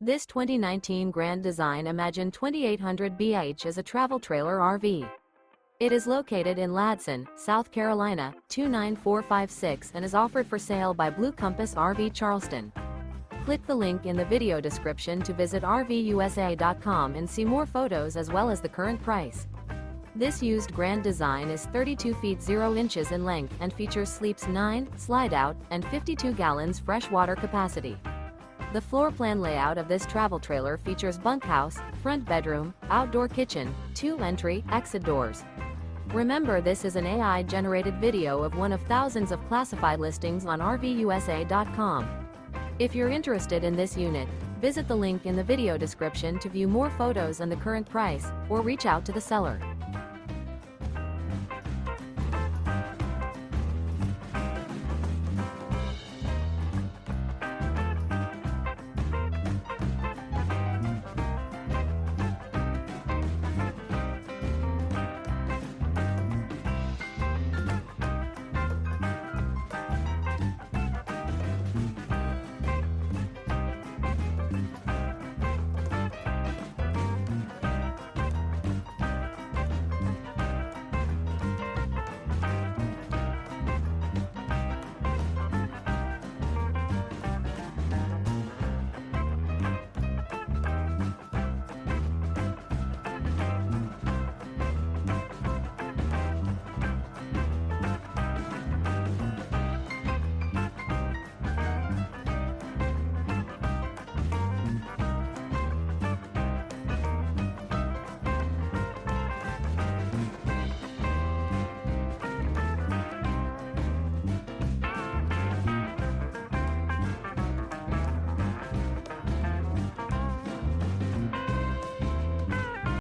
This 2019 Grand Design Imagine 2800 BH is a travel trailer RV. It is located in Ladson, South Carolina, 29456 and is offered for sale by Blue Compass RV Charleston. Click the link in the video description to visit RVUSA.com and see more photos as well as the current price. This used Grand Design is 32 feet 0 inches in length and features sleeps 9, slide-out, and 52 gallons fresh water capacity. The floor plan layout of this travel trailer features bunkhouse, front bedroom, outdoor kitchen, 2 entry/exit doors. Remember, this is an AI-generated video of one of thousands of classified listings on RVUSA.com. If you're interested in this unit, visit the link in the video description to view more photos and the current price, or reach out to the seller.